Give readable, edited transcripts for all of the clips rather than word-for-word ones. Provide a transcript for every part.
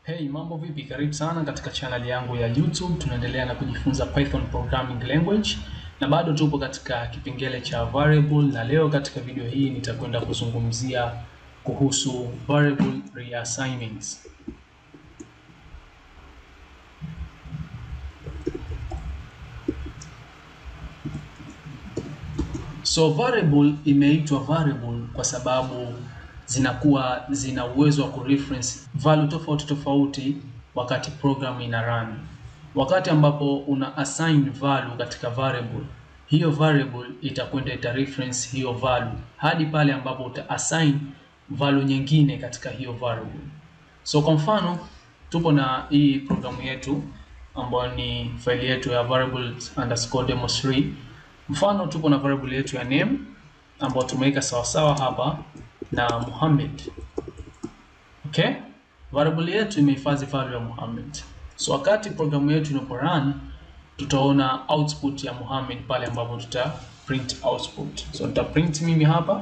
Hey, mambo vipi? Karibu sana katika channel yangu ya YouTube. Tunaendelea na kujifunza Python programming language na bado tupo katika kipengele cha variable, na leo katika video hii nitakwenda kuzungumzia kuhusu variable reassignments. So variable imeitwa variable kwa sababu zina uwezo wa kureference value tofauti wakati program ina run. Wakati ambapo una assign value katika variable, hiyo variable itakwenda ita reference hiyo value hadi pale ambapo uta assign value nyingine katika hiyo variable. So kwa mfano tupo na hii programu yetu ambayo ni file yetu ya variables_demo3. Mfano tupo na variable yetu ya name ambayo tumeweka sawa hapa na Mohamed. Okay? Variable yetu imehifadhi value ya Mohamed. So wakati programu yetu inapo run, tutaona output ya Mohamed pale ambapo tuta print output. So nita print mimi hapa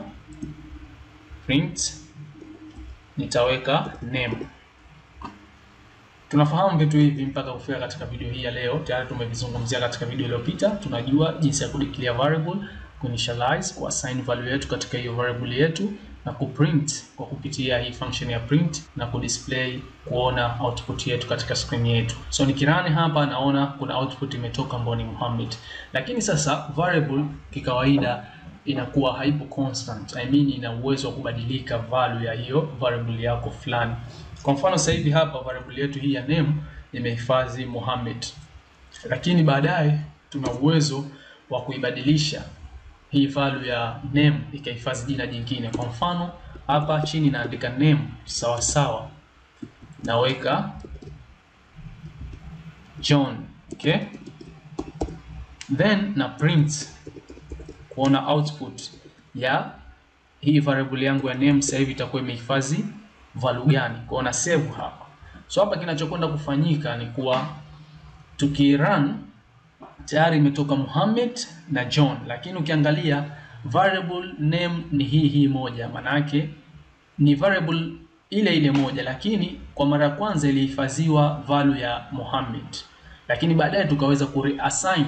print, nitaweka name. Tunafahamu vitu hivi mpaka kufika katika video hii ya leo. Tayari tumevizungumzia katika video iliyopita. Tunajua jinsi ya kudeclare variable, kuinitialize, kuassign value yetu katika hiyo variable yetu na kuprint kwa kupitia hii function ya print na kudisplay kuona output yetu katika screen yetu. So nikirani hapa naona kuna output imetoka ambayo ni Mohamed. Lakini sasa variable kikawaida inakuwa haipo constant. I mean ina uwezo wa kubadilika value ya hiyo variable yako fulani. Kwa mfano sasa hivi hapa variable yetu hii ya name imehifadhi Mohamed. Lakini baadaye tuna uwezo wa kuibadilisha hii value ya name ikahifadhi jina jingine. Kwa mfano hapa chini naandika name sawa, naweka John, okay? Then na print kuona output ya hii variable yangu ya name sasa hivi itakuwa imehifadhi value gani. Kwa na save hapa. So hapa kinachokwenda kufanyika ni kuwa tukirun tayari imetoka Mohamed na John, lakini ukiangalia variable name ni hii moja, maana yake ni variable ile moja, lakini kwa mara ya kwanza ilihifadhiwa value ya Mohamed, lakini baadaye tukaweza kureassign,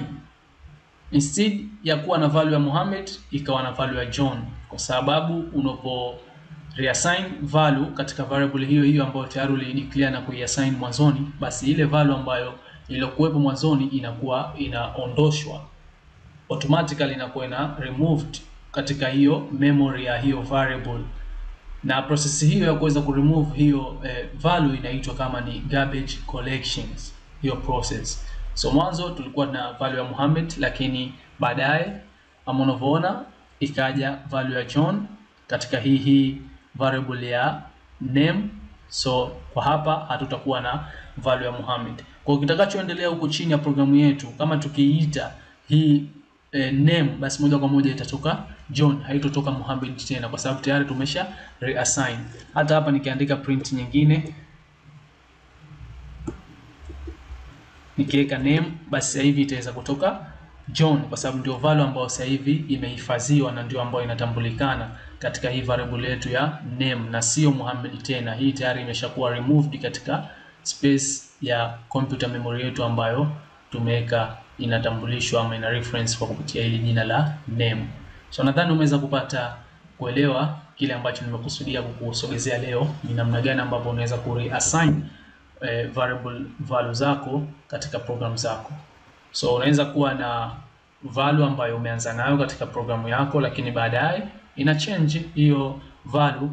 instead ya kuwa na value ya Mohamed ikawa na value ya John, kwa sababu unapo reassign value katika variable hiyo ambayo tayari ulideclare na kuiassign mwanzoni, basi ile value ambayo iliyokuwepo mwanzoni inakuwa inaondoshwa automatically, inakuwa ina removed katika hiyo memory ya hiyo variable. Na process hiyo ya kuweza kuremove hiyo value inaitwa kama ni garbage collections, hiyo process. So mwanzo tulikuwa na value ya Mohamed, lakini baadaye kama unavyoona ikaja value ya John katika hii variable ya name. So kwa hapa hatutakuwa na value ya Mohamed. Kwa kitakachoendelea huko chini ya programu yetu, kama tukiita hii name, basi moja kwa moja itatoka John, haitotoka Mohamed tena, kwa sababu tayari tumesha reassign. Hata hapa nikiandika print nyingine nikiweka name, basi sasa hivi itaweza kutoka John, kwa sababu ndio value ambayo sasa hivi imehifadhiwa na ndio ambayo inatambulikana katika hii variable yetu ya name, na sio Mohamed tena. Hii tayari imeshakuwa removed katika space ya computer memory yetu ambayo tumeweka inatambulishwa ama ina reference kwa kupitia hili jina la name. So nadhani umeweza kupata kuelewa kile ambacho nimekusudia kukusogezea leo, ni namna gani ambapo unaweza kureassign variable value zako katika program zako. So unaweza kuwa na value ambayo umeanza nayo katika programu yako, lakini baadaye ina change hiyo value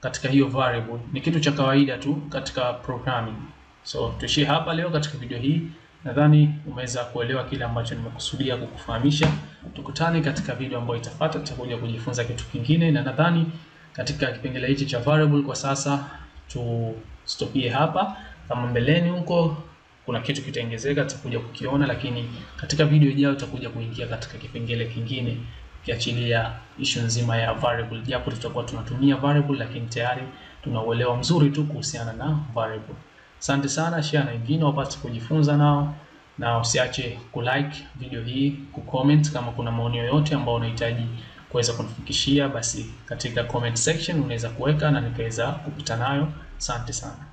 katika hiyo variable. Ni kitu cha kawaida tu katika programming. So tuishie hapa leo katika video hii. Nadhani umeweza kuelewa kile ambacho nimekusudia kukufahamisha. Tukutane katika video ambayo itafuata, tutakuja kujifunza kitu kingine, na nadhani katika kipengele hichi cha variable kwa sasa tustopie hapa. Kama mbeleni huko kuna kitu kitaongezeka tutakuja kukiona, lakini katika video ijayo tutakuja kuingia katika kipengele kingine kiachilia issue nzima ya variable, japo tutakuwa tunatumia variable lakini tayari tuna uelewa mzuri tu kuhusiana na variable. Asante sana, share na wengine wapate kujifunza nao, na usiache kulike video hii, kucomment kama kuna maoni yoyote ambayo unahitaji kuweza kunifikishia, basi katika comment section unaweza kuweka na nikaweza kupita nayo. Asante sana.